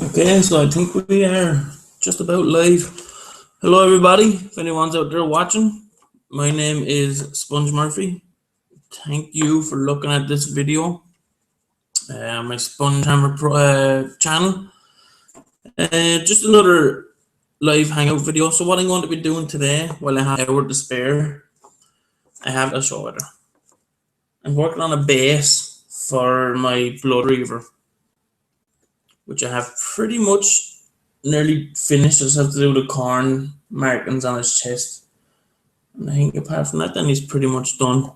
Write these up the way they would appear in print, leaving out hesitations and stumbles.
Okay, so I think we are just about live. Hello, everybody. If anyone's out there watching, my name is Sponge Murphy. Thank you for looking at this video, my SpungeHammer channel. Just another live hangout video. So what I'm going to be doing today, while I have an hour to spare, I have a show it. I'm working on a base for my Blood Reaver, which I have pretty much nearly finished. I just have to do the corn markings on his chest. And I think apart from that, then he's pretty much done.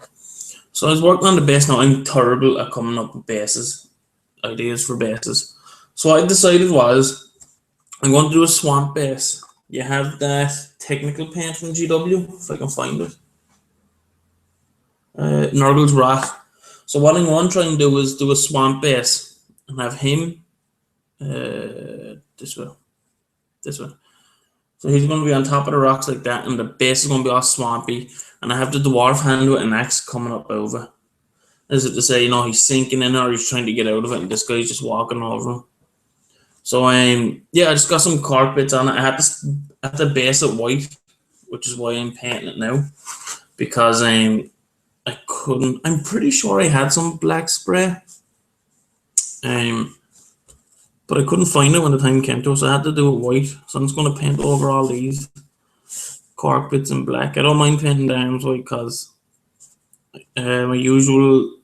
So I was working on the base now. I'm terrible at coming up with bases, ideas for bases. So what I decided was I'm going to do a swamp base. You have that technical paint from GW, if I can find it. Nurgle's Wrath. So what I'm going to try and do is do a swamp base and have him this way. So he's going to be on top of the rocks like that, and the base is going to be all swampy. And I have the dwarf hand with an axe coming up over. As if to say, he's sinking in or he's trying to get out of it, and this guy's just walking over him. So yeah, I just got some cork bits on it. I had to base it white, which is why I'm painting it now, because I couldn't. I'm pretty sure I had some black spray, but I couldn't find it when the time came to it, so I had to do it white. So I'm just going to paint over all these cork bits in black. I don't mind painting the arms white because my usual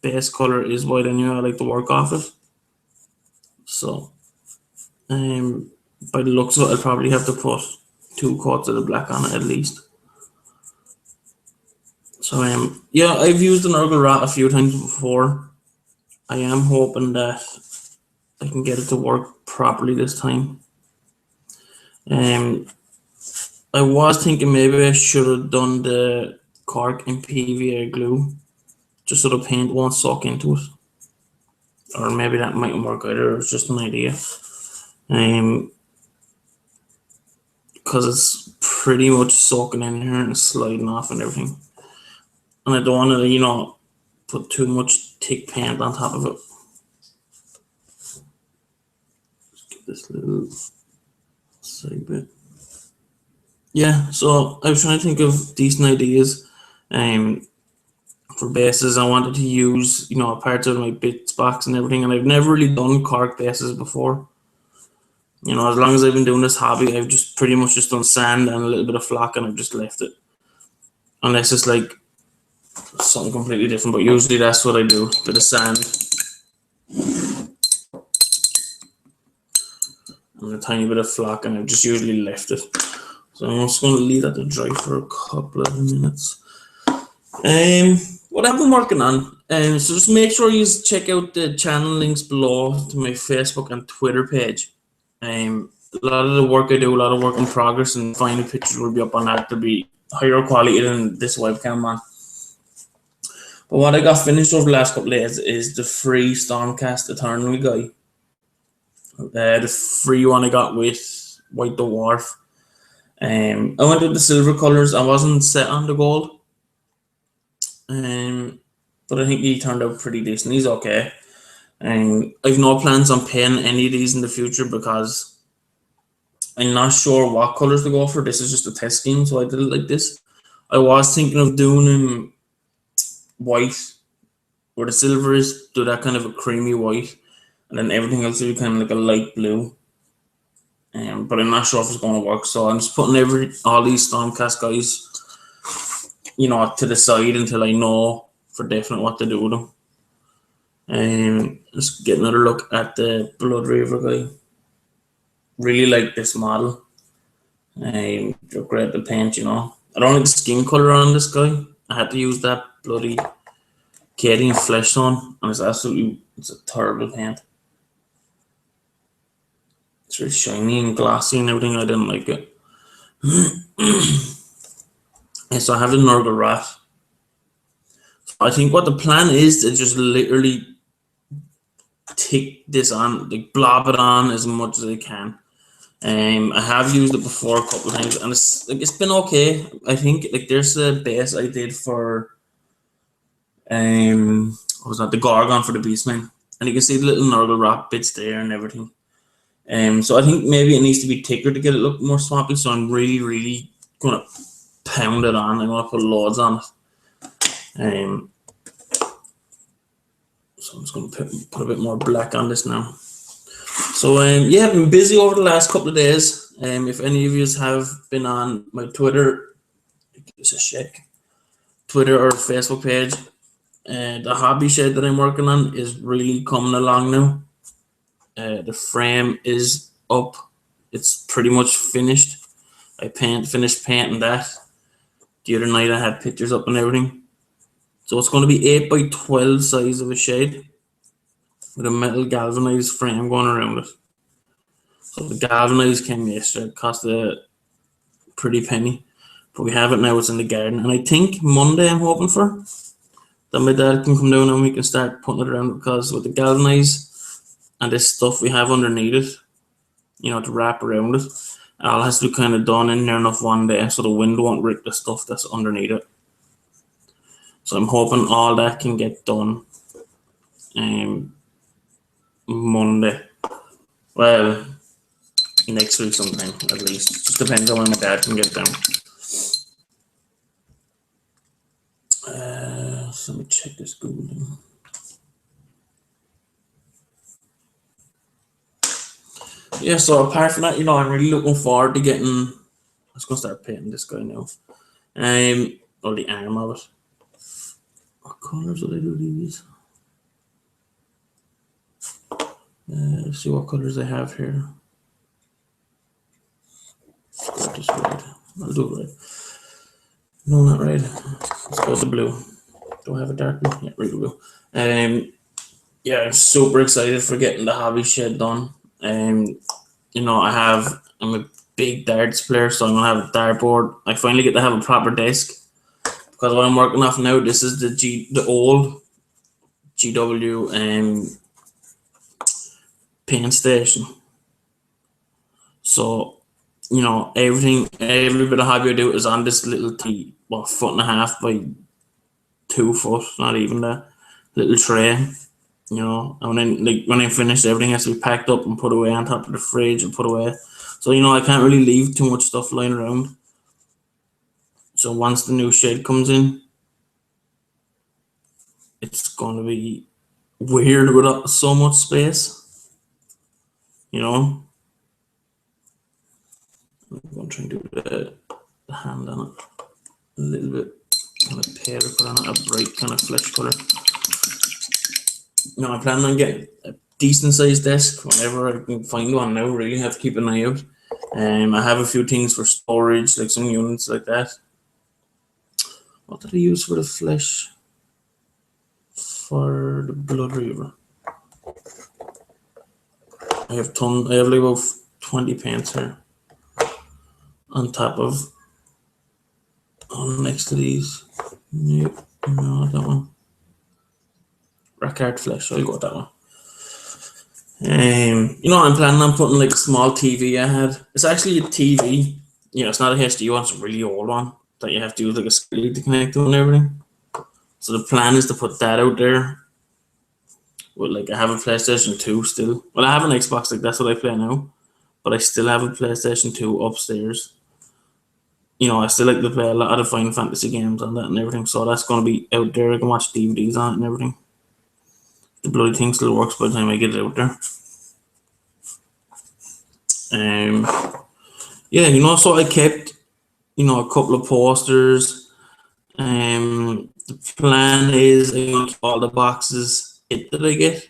base color is white anyway. I like to work off it. So by the looks of it, I'll probably have to put 2 coats of the black on it at least. So yeah, I've used the Nurgle Rat a few times before. I am hoping that I can get it to work properly this time. I was thinking maybe I should have done the cork in PVA glue, just so the paint won't soak into it. Or maybe that mightn't work either. It's just an idea. Because it's pretty much soaking in here and sliding off and everything. And I don't want to, put too much thick paint on top of it. Just get this little side bit. Yeah, so I was trying to think of decent ideas for bases. I wanted to use, parts of my bits box and everything, and I've never really done cork bases before. As long as I've been doing this hobby, I've just pretty much just done sand and a little bit of flock, and I've just left it. Unless it's like something completely different, but usually that's what I do, bit of sand and a tiny bit of flock, and I've just usually left it. So I'm just going to leave that to dry for a couple of minutes. What I've been working on, so just make sure you check out the channel links below to my Facebook and Twitter page. A lot of the work I do, a lot of work in progress, and final pictures will be up on that to be higher quality than this webcam on. But what I got finished over the last couple of days is the free Stormcast Eternal guy. The free one I got with White Dwarf. I went with the silver colors. I wasn't set on the gold. But I think he turned out pretty decent. He's okay. I've no plans on painting any of these in the future because I'm not sure what colors to go for. This is just a test scheme, so I did it like this. I was thinking of doing him white, where the silver is, do that kind of a creamy white, and then everything else will be kind of like a light blue. But I'm not sure if it's going to work, so I'm just putting all these Stormcast guys, to the side until I know for definite what to do with them. Let's get another look at the Blood Reaver guy. Really like this model. They're great to paint, I don't like the skin color on this guy. I had to use that bloody Cadian flesh tone, and it's a terrible paint. It's really shiny and glossy and everything. I didn't like it. And so I have the Nurgle Rat. So I think what the plan is to just literally tick this on, like blob it on as much as I can. I have used it before a couple of times, and it's been okay. I think there's a base I did for what was that, the Gorgon for the Beastman, and you can see the little Nurgle Rat bits there and everything. So I think maybe it needs to be thicker to get it look more swampy. So I'm really gonna pound it on. I'm gonna put loads on it. So I'm just gonna put a bit more black on this now. So yeah, I've been busy over the last couple of days. If any of you have been on my Twitter, give us a shake. Twitter or Facebook page, the hobby shed that I'm working on is really coming along now. The frame is up. It's pretty much finished. I finished painting that. The other night I had pictures up and everything. So it's going to be 8 by 12 size of a shed with a metal galvanized frame going around it. So the galvanized came yesterday. It cost a pretty penny. But we have it now, it's in the garden. And I think Monday I'm hoping for that my dad can come down and we can start putting it around, because with the galvanized and this stuff we have underneath it, you know, to wrap around it, all has to be kind of done in there enough one day so the wind won't rip the stuff that's underneath it. So I'm hoping all that can get done Monday. Well, next week sometime at least. Just depends on when my dad can get down. So let me check this Google. Yeah, so apart from that, you know, I'm really looking forward to getting. I was gonna start painting this guy now. Or the arm of it. What colors will I do these? Let's see what colors I have here. Just red. I'll do red. No, not red. Let's go with the blue. Do I have a dark blue? Yeah, really blue. Yeah, I'm super excited for getting the hobby shed done. You know, I'm a big darts player, so I'm gonna have a dartboard. I finally get to have a proper desk, because what I'm working off now, this is the old GW paint station. So, you know, every bit of hobby I do is on this little 1.5 by 2 foot, not even that little tray. You know, and then when I finish, everything has to be packed up and put away on top of the fridge and put away. So, you know, I can't really leave too much stuff lying around. So once the new shed comes in, it's going to be weird without so much space. You know, I'm going to try and do the hand on it a little bit, kind of pale color on it, a bright kind of flesh color. You know, I plan on getting a decent sized desk whenever I can find one now. Really have to keep an eye out. I have a few things for storage, like some units like that. What did I use for the flesh? For the blood reaver, I have like about 20 paints here on top of next to these. Nope, no, not that one. Rock art flesh, I'll go with that one. You know, I'm planning on putting like a small TV I had. It's actually a TV. You know, it's not a HD one, it's a really old one that you have to use like a screen to connect to and everything. So the plan is to put that out there. Well, like I have a PlayStation 2 still. Well, I have an Xbox, like that's what I play now. But I still have a PlayStation 2 upstairs. You know, I still like to play a lot of the Final Fantasy games on that and everything. So that's going to be out there. I can watch DVDs on it and everything. The bloody thing still works by the time I get it out there. Yeah, you know, so I kept, you know, a couple of posters. The plan is I want all the boxes that I get.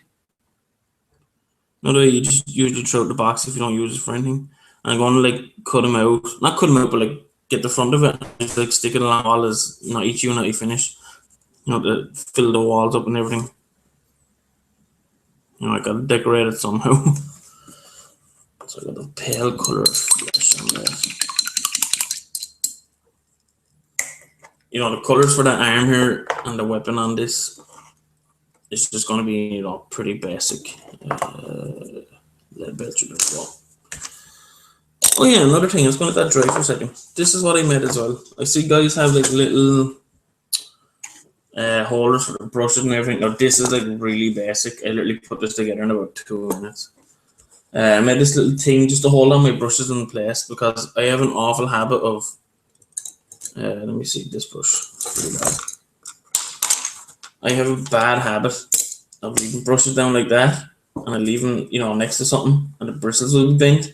No, you just usually throw out the box if you don't use it for anything. I'm going to like cut them out, not cut them out, but like get the front of it and just like stick it along the wall as not each unit you finish. You know, to fill the walls up and everything. You know, I gotta decorate it somehow. So I got the pale color flesh on there. You know, the colors for the arm here and the weapon on this is just gonna be, you know, pretty basic. Lead belcher as well. Oh yeah, another thing, I was gonna let that dry for a second. This is what I made as well. I see guys have like little holders for the brushes and everything. Now this is like really basic. I literally put this together in about 2 minutes. I made this little thing just to hold on my brushes in place because I have an awful habit of, let me see this brush, it's pretty bad. I have a bad habit of leaving brushes down like that, and I leave them, next to something, and the bristles will be bent.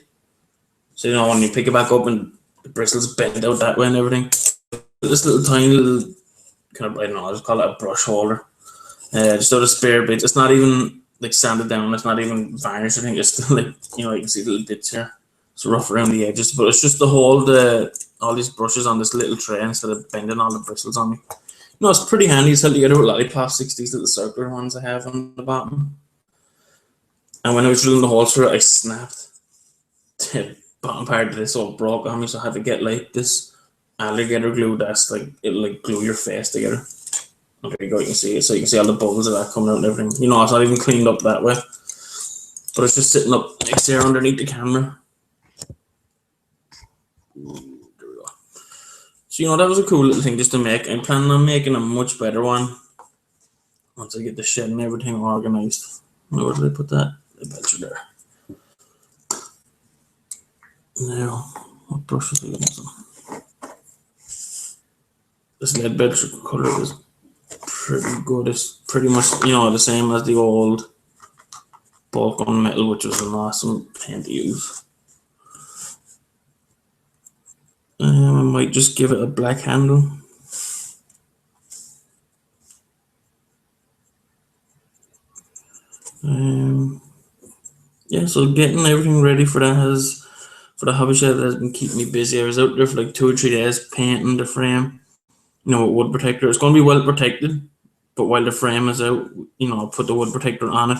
So, when you pick it back up and the bristles bend out that way and everything. This little tiny little kind of, I don't know, I just call it a brush holder. Just out of spare bits. It's not even like sanded down, it's not even varnished. I think it's still like, you can see little bits here. It's rough around the edges, but it's just to hold all these brushes on this little tray instead of bending all the bristles on me. It's pretty handy. It's held together with lolliplastics, these little circular ones I have on the bottom. And when I was drilling the holes for it, I snapped the bottom part of this all broke on me, so I had to get like this alligator glue that's like, it'll like glue your face together. There you go, you can see it. So you can see all the bubbles of that coming out and everything. It's not even cleaned up that way, but it's just sitting up next there underneath the camera. There we go. So that was a cool little thing just to make. I'm planning on making a much better one once I get the shed and everything organized. Where did I put that? I bet you there. Now, what brush was I using? This lead bedrock color is pretty good. It's pretty much, the same as the old bulk on metal, which was an awesome paint to use. I might just give it a black handle. Yeah, so getting everything ready for that for the hobby shed has been keeping me busy. I was out there for like 2 or 3 days painting the frame, with wood protector. It's going to be well protected, but while the frame is out, I'll put the wood protector on it,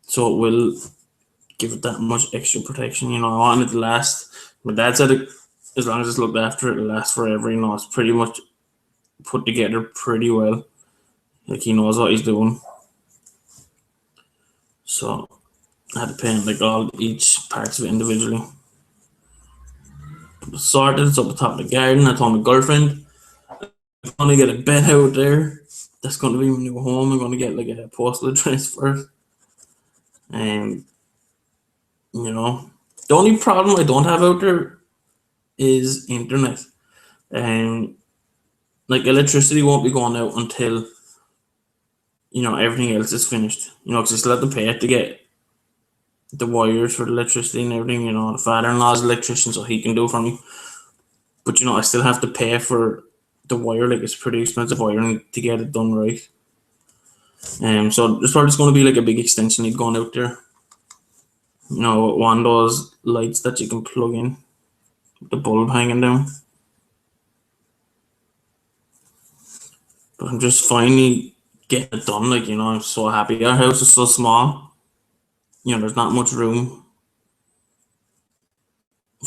so it will give it that much extra protection. I want it to last. My dad said it, as long as it's looked after, it'll last forever. It's pretty much put together pretty well. Like, he knows what he's doing. So I had to paint like each parts of it individually. Sorted. It's up the top of the garden. I told my girlfriend I'm gonna get a bed out there. That's gonna be my new home. I'm gonna get like a postal address first. And the only problem I don't have out there is internet. And like, electricity won't be going out until everything else is finished. Because I still have to pay to get the wires for the electricity and everything. The father-in-law's electrician, so he can do it for me. But I still have to pay for the wire. Like, it's pretty expensive wiring to get it done right. So there's probably just going to be like a big extension lead going out there. One of those lights that you can plug in with the bulb hanging down. But I'm just finally getting it done. Like, I'm so happy. Our house is so small. There's not much room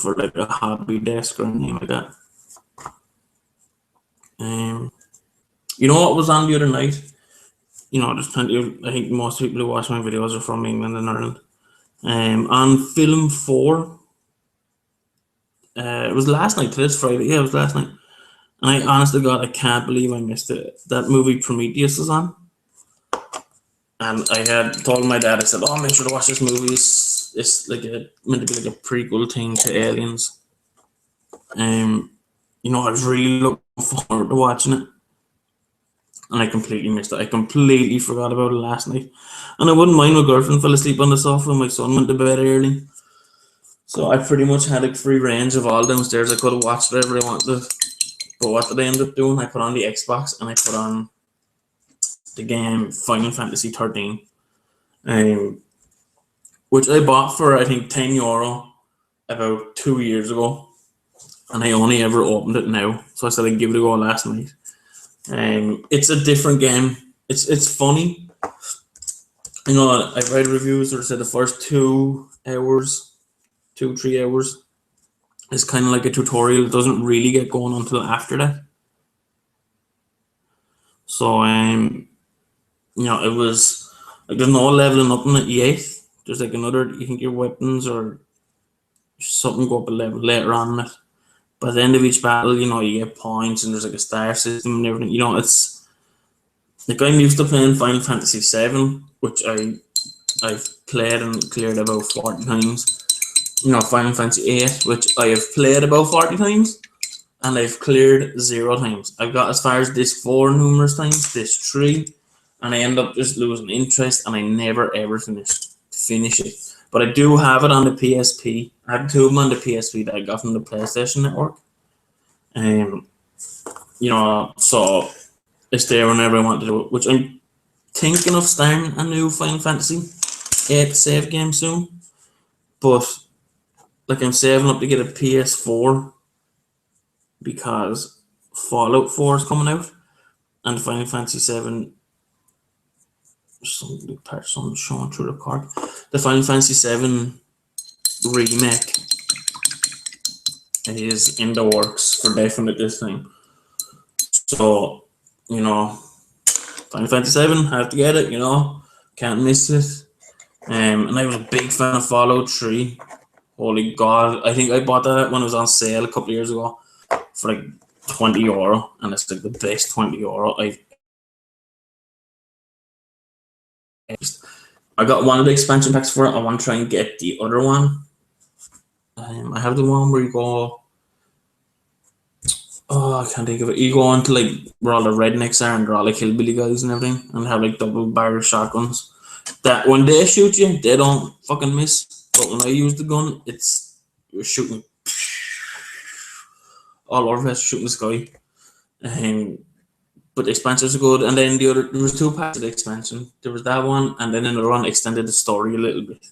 for like a hobby desk or anything like that. What was on the other night? There's plenty of, I think most people who watch my videos are from England and Ireland. On film 4, it was last night. Today's Friday. Yeah, it was last night. And I honestly, God, I can't believe I missed it. That movie Prometheus is on. And I had told my dad, I said, "Oh, make sure to watch this movie. It's like meant to be like a prequel thing to Aliens." I was really looking forward to watching it. And I completely missed it. I completely forgot about it last night. And I wouldn't mind my girlfriend fell asleep on the sofa and my son went to bed early. So I pretty much had a free range of all downstairs. I could have watched whatever I wanted. But what did I end up doing? I put on the Xbox and I put on the game Final Fantasy 13. Which I bought for, I think, €10 about 2 years ago. And I only ever opened it now. So I said I'd give it a go last night. It's a different game. It's funny. I've read reviews that said the first 2 hours, 2-3 hours, is kind of like a tutorial. It doesn't really get going until after that. So it was like, there's no leveling up in it yet. There's like another, you think your weapons or something go up a level later on in it. By the end of each battle, you get points and there's like a star system and everything. It's like, I'm used to playing Final Fantasy 7, which I I've played and cleared about 40 times. You know, Final Fantasy 8, which I have played about 40 times, and I've cleared 0 times. I've got as far as disc 4 numerous times, disc 3, and I end up just losing interest, and I never ever finish it. But I do have it on the PSP. I have 2 of them on the PSP that I got from the PlayStation Network. You know, so it's there whenever I want to do it, which I'm thinking of starting a new Final Fantasy 8 save game soon. But like, I'm saving up to get a PS4 because Fallout 4 is coming out, and Final Fantasy 7, some big part showing through the card. The Final Fantasy 7 remake is in the works for definite this time. So, you know, Final Fantasy 7, have to get it, you know, can't miss it. And I was a big fan of Fallout 3. Holy God, I think I bought that when it was on sale a couple of years ago for like €20, and it's like the best €20 I got one of the expansion packs for it. I want to try and get the other one. I have the one where you go, oh, I can't think of it. You go into like where all the rednecks are, and they're all like hillbilly guys and everything, and have like double barrel shotguns. That when they shoot you, they don't fucking miss. But when I use the gun, you're shooting all over us, shooting the sky. But the expansions are good, and then there was 2 parts of the expansion. There was that one, and then another one extended the story a little bit.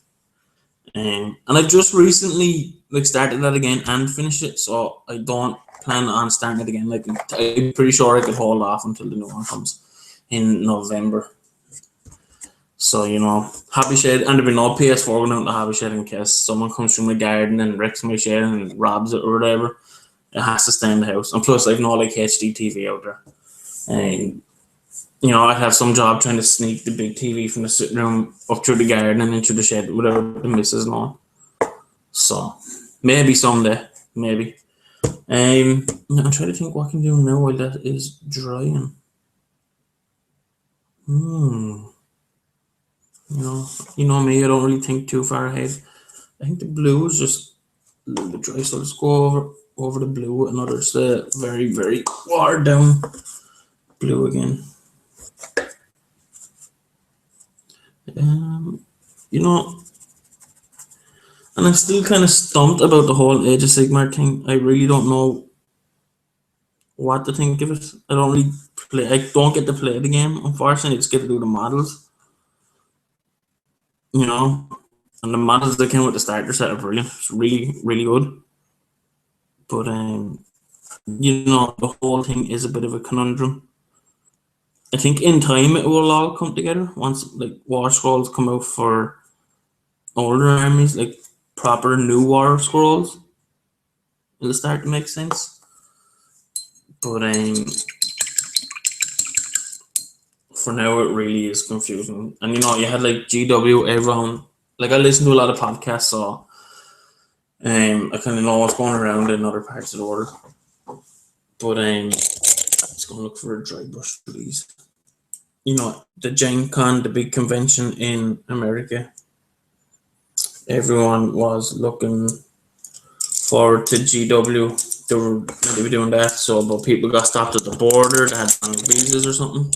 And I just recently like started that again and finished it, so I don't plan on starting it again. Like, I'm pretty sure I could hold off until the new one comes in November. So, you know, Happy Shed, and there'll be no PS4 going out to Happy Shed in case someone comes from my garden and wrecks my shed and robs it or whatever. It has to stay in the house. And plus, I've no like HD TV out there. And you know, I have some job trying to sneak the big TV from the sitting room up through the garden and into the shed, whatever the missus know. So maybe someday, maybe. I'm trying to think what I can do now while that is drying. You know me, I don't really think too far ahead. I think the blue is just a little bit dry, so let's go over the blue. Another very, very watered down blue again. You know, and I'm still kind of stumped about the whole Age of Sigmar thing. I really don't know what to think of it. I don't really play. I don't get to play the game. Unfortunately, I just get to do the models. You know, and the models that came with the starter set are brilliant. It's really, really good. But you know, the whole thing is a bit of a conundrum. I think in time it will all come together once like War Scrolls come out for older armies, like proper new War Scrolls. It'll start to make sense. But for now it really is confusing. And you know, you had like GW, everyone, like I listen to a lot of podcasts, so I kind of know what's going around in other parts of the world. But I'm just gonna look for a dry brush for these. You know, the Gen Con, the big convention in America, everyone was looking forward to GW. They were doing that, so but people got stopped at the border. They had visas or something.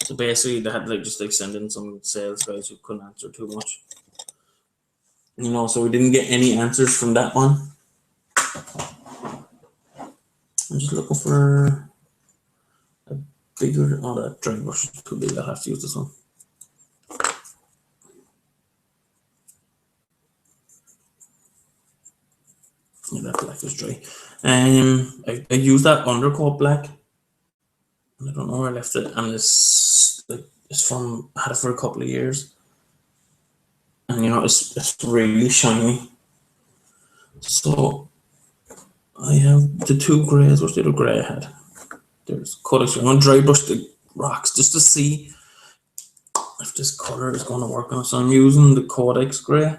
So basically, they had like just like send in some sales guys who couldn't answer too much. You know, so we didn't get any answers from that one. I'm just looking for a bigger. Oh, that dry brush is too big. I'll have to use this one. Yeah, that black is dry. I used that undercoat black. I don't know where I left it, and it's from, I had it for a couple of years, and you know, it's really shiny. So I have the 2 grays. What's the other gray I had? There's Codex. I'm gonna dry brush the rocks just to see if this color is gonna work on it. So I'm using the Codex gray.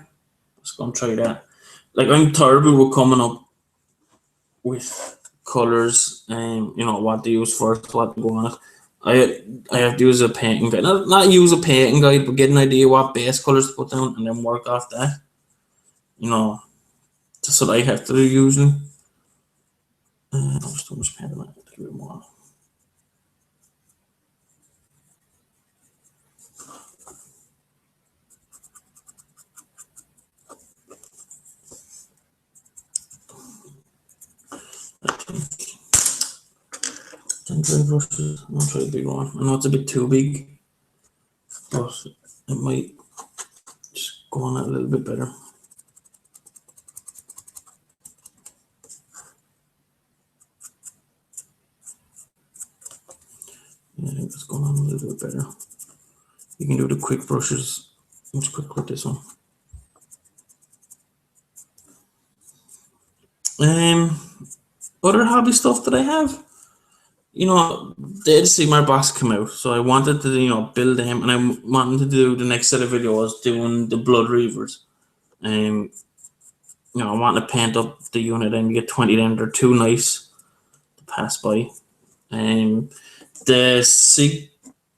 Just gonna try that. Like, I'm terrible with coming up with colors and you know what to use first, what to go on it. I have to use a painting guide. Not use a painting guide, but get an idea what base colors to put down and then work off that. You know, that's what I have to do usually. There's too much paint on it. Give it more. I think dry brushes. I'm gonna try a big one. I know it's a bit too big, but it might just go on a little bit better. Yeah, I think it's going on a little bit better. You can do the quick brushes much quicker with this one. Other hobby stuff that I have, you know, the SigMar box came out, so I wanted to, you know, build them, and I wanted to do the next set of videos doing the Blood Reavers. You know, I want to paint up the unit and get 20 of them. They're too nice to pass by. The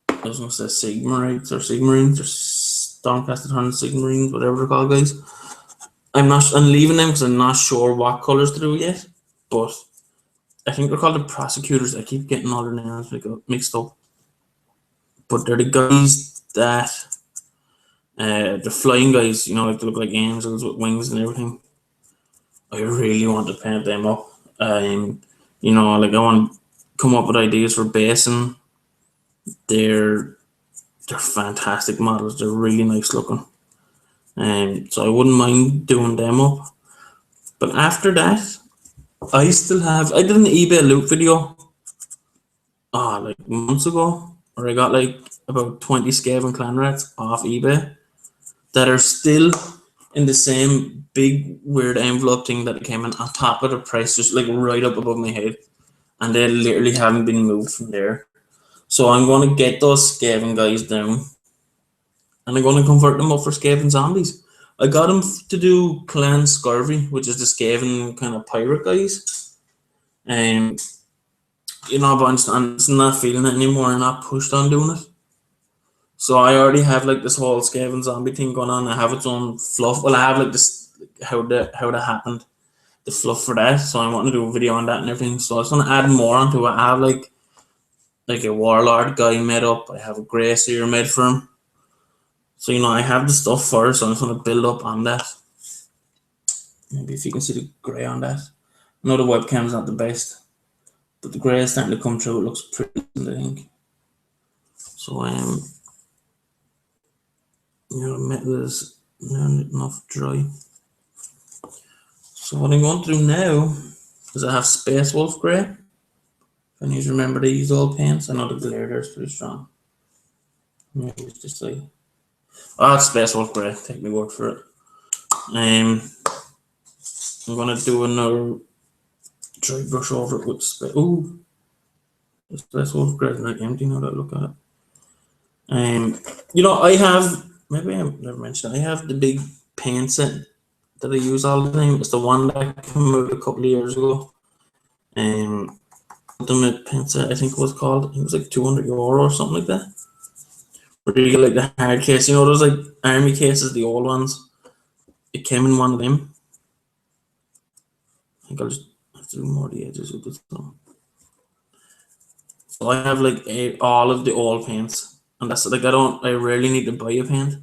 I was gonna say Sigmarites or Sigmarines or Stormcast Horned Sigmarines, whatever they're called, guys. I'm leaving them because I'm not sure what colors to do yet, but I think they're called the Prosecutors. I keep getting all their names mixed up, but they're the guys that the flying guys, you know, like they look like angels with wings and everything. I really want to paint them up. You know, like I want to come up with ideas for basing. They're fantastic models. They're really nice looking. So I wouldn't mind doing them up. But after that, I did an eBay loot video like months ago, where I got like about 20 Skaven clan rats off eBay that are still in the same big weird envelope thing that came in on top of the price, just like right up above my head, and they literally haven't been moved from there. So I'm going to get those Skaven guys down, and I'm going to convert them up for Skaven zombies. I got them to do Clan Scurvy, which is the Skaven kind of pirate guys. You know, but I'm just not feeling it anymore. I'm not pushed on doing it. So I already have like this whole Skaven zombie thing going on. I have its own fluff. Well, I have like this how that happened, the fluff for that. So I want to do a video on that and everything. So I just want to add more onto it. I have like a warlord guy made up. I have a grey seer made for him. So, you know, I have the stuff first, so I just want to build up on that. Maybe if you can see the grey on that. I know the webcam's not the best, but the grey is starting to come through. It looks pretty, I think. So, you know, the metal is nearly enough dry. So what I'm going to do now is I have Space Wolf Grey. If any of you remember these old paints, I know the glare there is pretty strong. Maybe it's just like, oh, it's Space Wolf Grey. Take my word for it. I'm gonna do another dry brush over it with Space. Ooh, the Space Wolf Grey is not empty now that I look at it. You know, I have, maybe I never mentioned it, I have the big paint set that I use all the time. It's the one that came out a couple of years ago. Ultimate paint set, I think it was called. It was like €200 or something like that. Where you get like the hard case, you know, those like army cases, the old ones. It came in one of them. I think I'll just have to do more of the edges with this one. So I have like all of the old paints, and that's like I rarely need to buy a paint,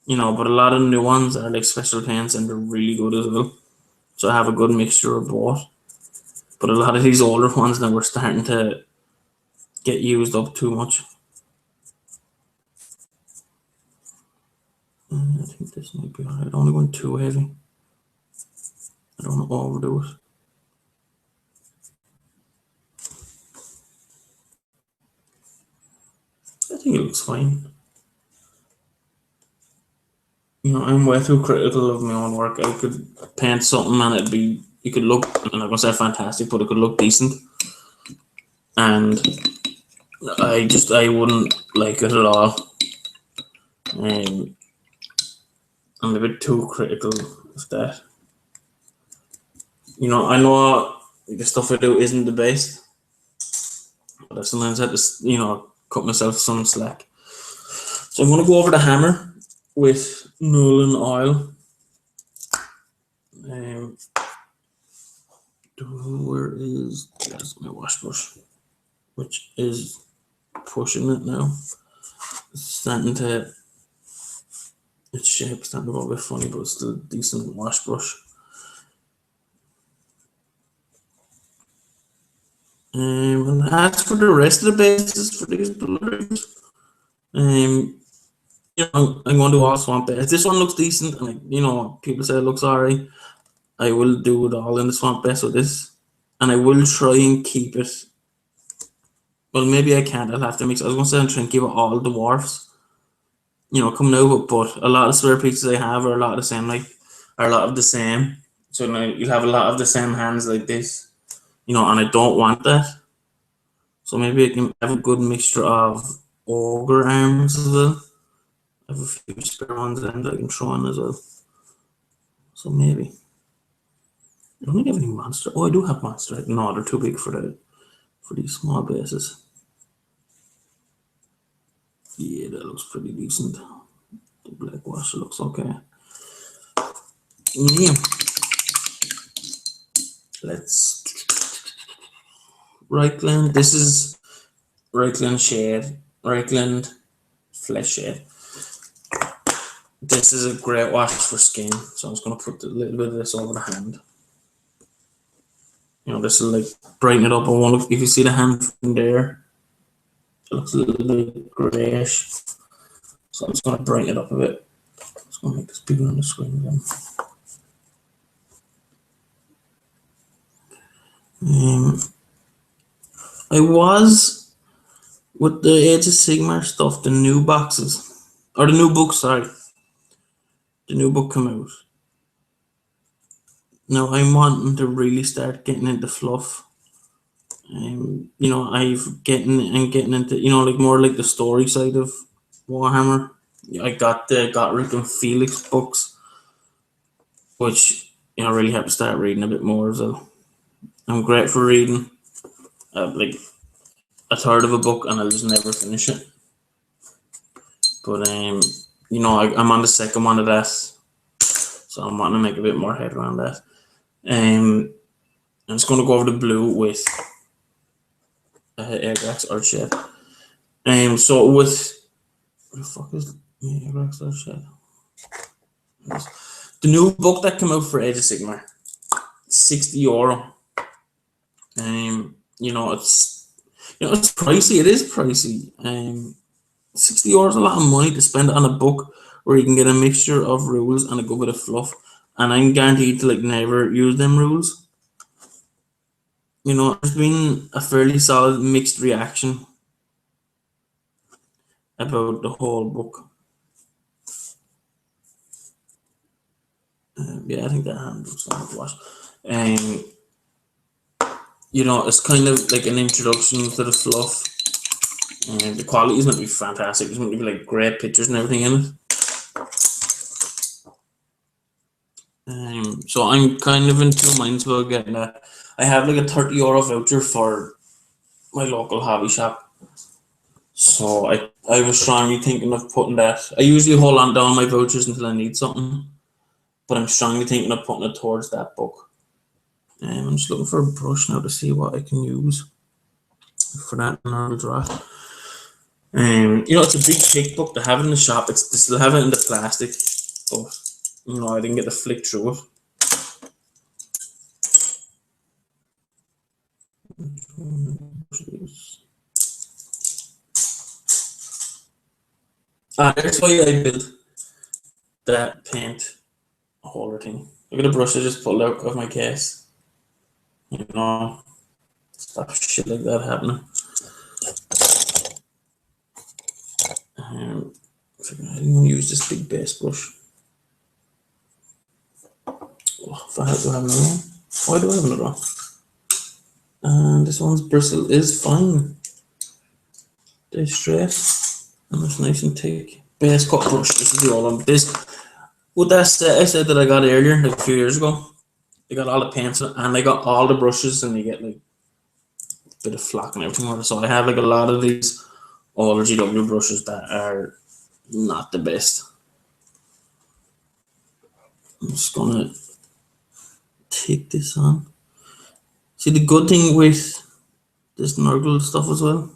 you know, but a lot of new ones are like special paints and they're really good as well. So I have a good mixture of both. But a lot of these older ones now we're starting to get used up too much. I think this might be alright. I don't want too heavy. I don't want to overdo it. I think it looks fine. You know, I'm way too critical of my own work. I could paint something and it could look, I'm not gonna say fantastic, but it could look decent. And I wouldn't like it at all. I'm a bit too critical of that. You know, I know the stuff I do isn't the best, but I sometimes had to, cut myself some slack. So I'm going to go over the hammer with Nolan oil. Where is, there's my wash brush, which is pushing it now. It's starting to, its shape is starting to go a bit funny, but it's still a decent wash brush. And as for the rest of the bases for these blurs, I'm going to do all swamp base. This one looks decent, and people say it looks alright. I will do it all in the swamp base with this, and I will try and keep it. Well, maybe I can't. I'll have to mix. I was going to say I'm trying to keep it all dwarfs, coming over. But a lot of square pieces I have are a lot of the same, are a lot of the same. So now you'll have a lot of the same hands like this, and I don't want that. So maybe I can have a good mixture of ogre arms as well. I have a few spare ones and I can throw in as well. So maybe. I don't think I have any monster. Oh, I do have monster. No, they're too big for these small bases. Yeah, that looks pretty decent. The black wash looks okay. Yeah. Let's Reichland. This is Reichland shade. Reichland flesh shade. This is a great wash for skin. So I'm just going to put a little bit of this over the hand. This will brighten it up. If you see the hand from there, it looks a little bit grayish. So I'm just going to brighten it up a bit. I'm just going to make this bigger on the screen again. I was with the Age of Sigmar stuff, the new boxes, or the new book, sorry. The new book came out. Now I'm wanting to really start getting into fluff. I've getting into, more like the story side of Warhammer. I got the Gotrek and Felix books, which I really have to start reading a bit more as well. I'm great for reading like a third of a book and I'll just never finish it. But I'm on the second one of that, so I'm wanting to make a bit more head around that. I'm just going to go over the blue with Agrax Earthshed. So with what the fuck is Agrax Earthshed? The new book that came out for Age of Sigmar, €60. It's pricey. It is pricey. €60 is a lot of money to spend on a book where you can get a mixture of rules and a good bit of fluff, and I'm guaranteed to never use them rules. There's been a fairly solid mixed reaction about the whole book. Yeah, I think that hand looks like a wash. It's kind of like an introduction to the fluff. The quality is meant to be fantastic. There's meant to be great pictures and everything in it. So I'm kind of in two minds about getting that. I have a €30 voucher for my local hobby shop. So I was strongly thinking of putting that. I usually hold on to all my vouchers until I need something, but I'm strongly thinking of putting it towards that book. I'm just looking for a brush now to see what I can use for that normal draw. It's a big thick book to have in the shop. They still have it in the plastic, but I didn't get to flick through it. That's why I built that paint holder thing. Look at the brush I just pulled out of my case. Stop shit like that happening. I'm going to use this big base brush. If I have to have another one. Why do I have another one? And this one's bristle is fine. They're straight. And it's nice and thick. Base cut brush. This is the old one. With that set I said that I got earlier, a few years ago. They got all the paints and they got all the brushes, and you get bit of flack and everything on it. So I have like a lot of these older GW brushes that are not the best. I'm just gonna take this on. See, the good thing with this Nurgle stuff as well,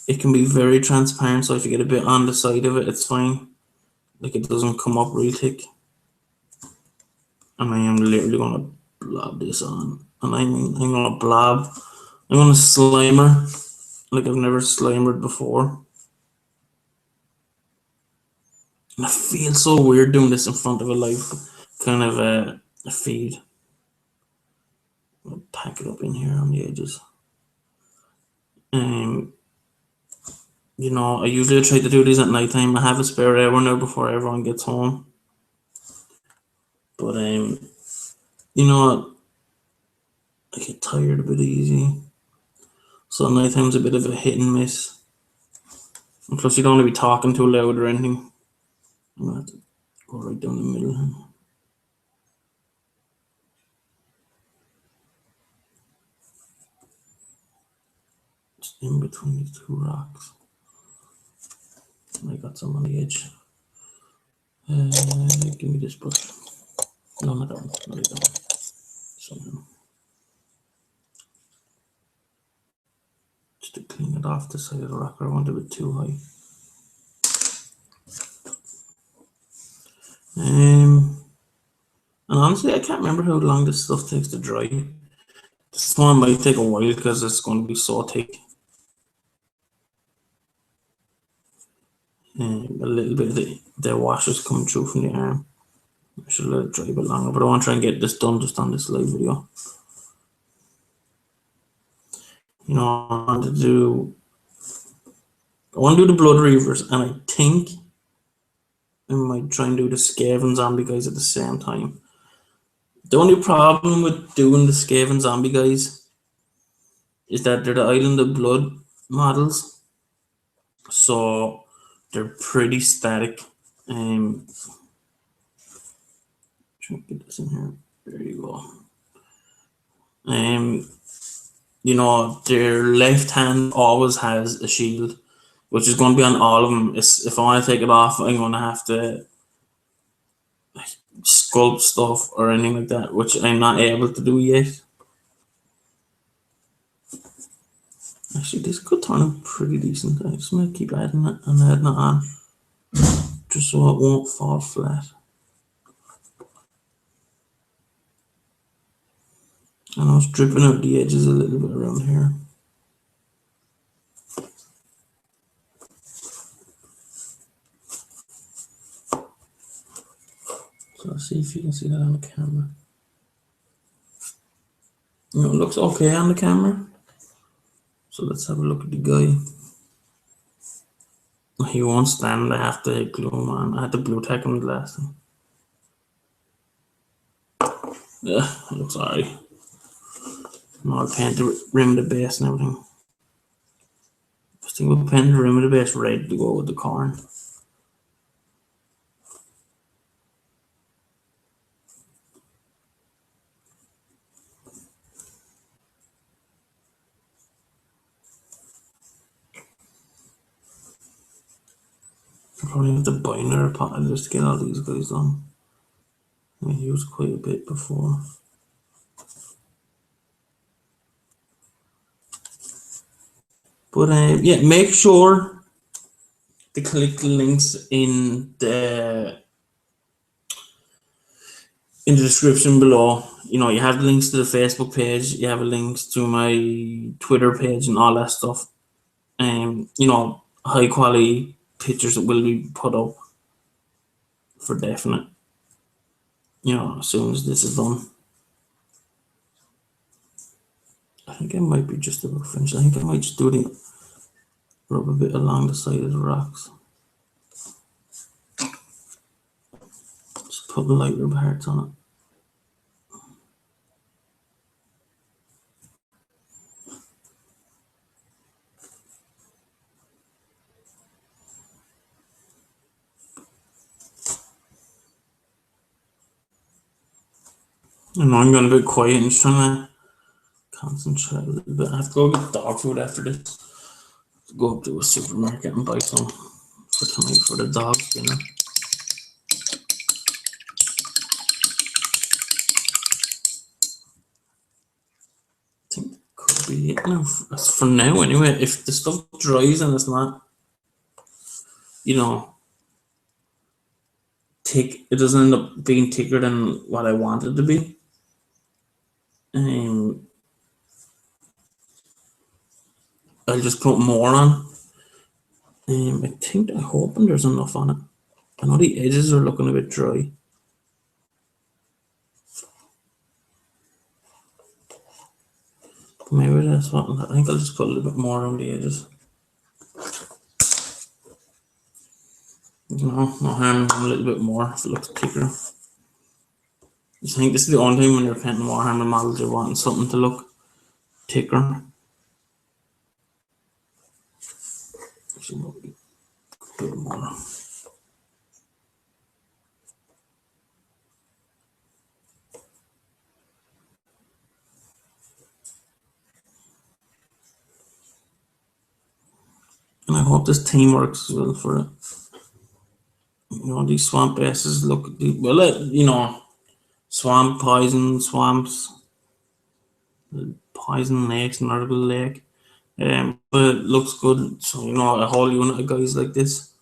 it can be very transparent, so if you get a bit on the side of it, it's fine. Like, it doesn't come up real thick. And I am literally gonna blob this on. And I'm gonna blob. I'm gonna slimer like I've never slimered before. And it feels so weird doing this in front of a live kind of a feed. I'll pack it up in here on the edges. You know, I usually try to do these at night time. I have a spare hour now before everyone gets home. But you know, I get tired a bit easy. So night time's a bit of a hit and miss. And plus you don't want to be talking too loud or anything. I'm gonna have to go right down the middle. Just in between the two rocks. I got some on the edge. Give me this brush. No, not that one. Not that one. Somehow. Just to clean it off the side of the rock. I want it a bit too high. And honestly, I can't remember how long this stuff takes to dry. This one might take a while because it's going to be so thick. And a little bit of the washes coming through from the arm. I should let it dry a bit longer, but I want to try and get this done just on this live video. You know, I want to do the Blood Reavers, and I think I might try and do the Skaven zombie guys at the same time. The only problem with doing the Skaven zombie guys is that they're the Island of Blood models, so they're pretty static. Try to get this in here. There you go. You know, their left hand always has a shield, which is going to be on all of them. If I want to take it off, I'm going to have to sculpt stuff or anything like that, which I'm not able to do yet. Actually, this could turn out pretty decent. I just might keep adding it and adding it on, just so it won't fall flat. And I was dripping out the edges a little bit around here. So let's see if you can see that on the camera. You know, it looks okay on the camera. So let's have a look at the guy. He won't stand. I have to glue him on. I had to blue tack him the last time. Yeah, it looks alright. I'll paint the rim of the base and everything. I think we'll paint the rim of the base red to go with the corn. I probably have to buy another pot just to get all these guys done. I used quite a bit before. But yeah, make sure to click the links in the description below. You know, you have the links to the Facebook page, you have links to my Twitter page and all that stuff. You know, high quality pictures that will be put up for definite. You know, as soon as this is done. I think I might be just about finished. I think I might just do the rub a bit along the side of the rocks. Just put lighter parts on it. And I'm going a bit quiet and just trying to concentrate a little bit. I have to go get dog food after this. Go up to a supermarket and buy some for tonight for the dog's dinner. I think that could be it now. That's for now anyway. If the stuff dries and it's not, you know, thick, it doesn't end up being thicker than what I want it to be. I'll just put more on. I think I'm hoping there's enough on it. I know the edges are looking a bit dry. But maybe that's what I think I'll just put a little bit more on the edges. No harm in a little bit more if it looks thicker. I think this is the only time when you're painting Warhammer models you're wanting something to look thicker. Actually, maybe a bit more. And I hope this theme works as well for it. You know, these swamp bases look, well, you know, swamp, poison, swamps, poison lakes, Nurgle Lake. But it looks good. So, you know, a whole unit of guys like this.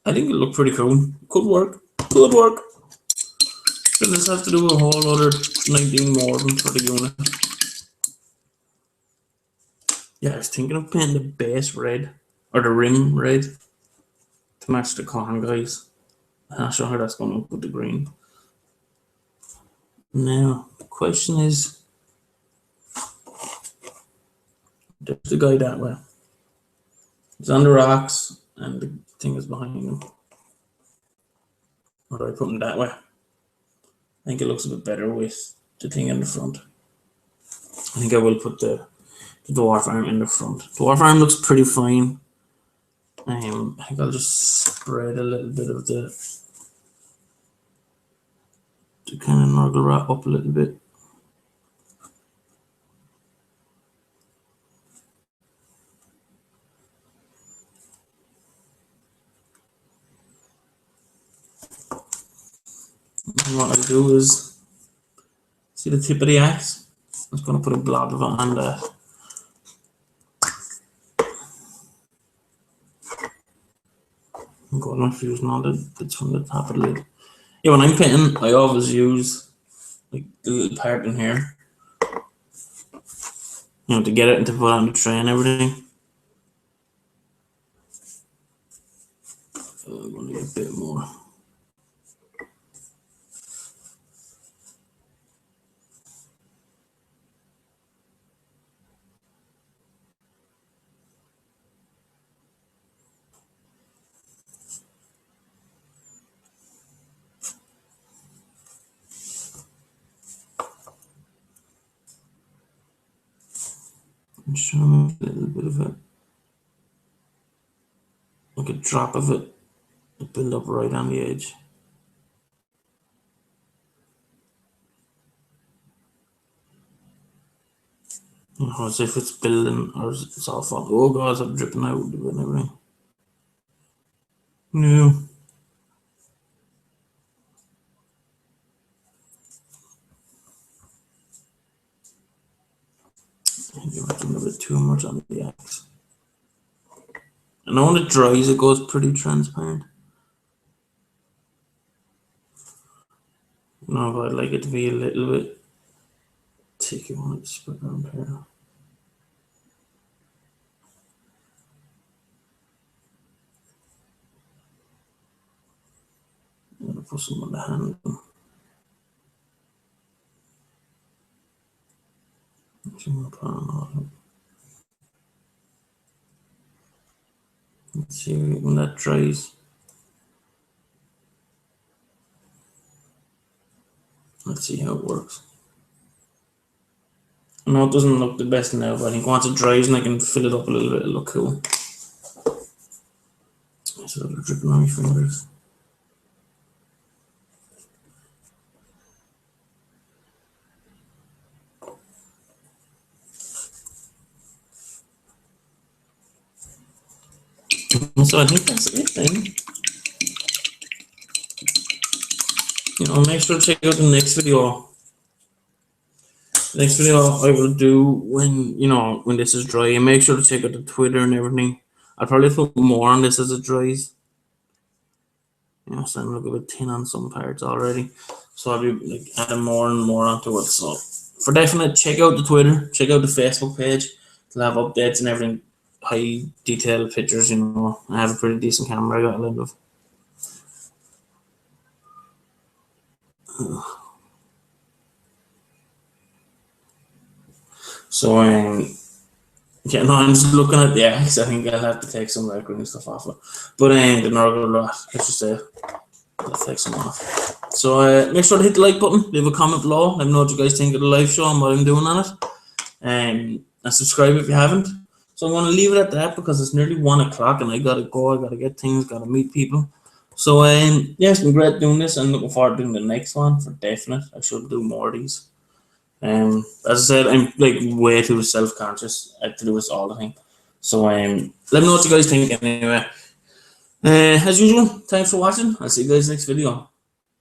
I think it looked pretty cool. Could work. Could work. We'll just have to do a whole other 19 more than for the unit. Yeah, I was thinking of painting the base red, or the rim red, to match the corn guys. I'm not sure how that's going to look with the green. Now, the question is, there's the guy that way. He's on the rocks, and the thing is behind him. Or do I put him that way? I think it looks a bit better with the thing in the front. I think I will put the dwarf arm in the front. Dwarf arm looks pretty fine. I think I'll just spread a little bit of the kind of Nurgle rat up a little bit. And what I'll do is, see the tip of the axe? I'm just going to put a blob of it on there. I'm going to use all the bits from the top of the lid. Yeah, when I'm painting, I always use like the little part in here, you know, to get it and to put on the tray and everything. So I'm going to get a bit more. And show me a little bit of it, like a drop of it, to build up right on the edge. You know, as if it's building or it's all falling. Oh god, I'm dripping out of it and everything. No. I think you're doing a bit too much on the axe. And when it dries, it goes pretty transparent. No, but I'd like it to be a little bit thick. You want it to spread around here. I'm gonna put some on the hand. Let's see when that dries. Let's see how it works. I know it doesn't look the best now, but I think once it dries and I can fill it up a little bit, it'll look cool. So they're dripping on my fingers. So I think that's it then. You know, make sure to check out the next video. Next video I will do when, you know, when this is dry, and make sure to check out the Twitter and everything. I'll probably put more on this as it dries. You know, so I'm looking a bit thin on some parts already, so I'll be like adding more and more onto it. So for definite, check out the Twitter, check out the Facebook page. They'll have updates and everything, high detailed pictures. You know, I have a pretty decent camera I got a lot of. So yeah, no, I'm just looking at because I think I'll have to take some background stuff off it. But the normal lot, I should say, I'll take some off. So make sure to hit the like button, leave a comment below, let me know what you guys think of the live show and what I'm doing on it. And subscribe if you haven't. So I'm going to leave it at that because it's nearly 1 o'clock and I gotta go, I gotta get things, gotta meet people. So yeah, it's been great doing this. I'm looking forward to doing the next one for definite. I should do more of these. As I said, I'm like way too self-conscious to do this all the time. So let me know what you guys think anyway. As usual, thanks for watching. I'll see you guys next video.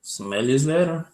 Smell you later.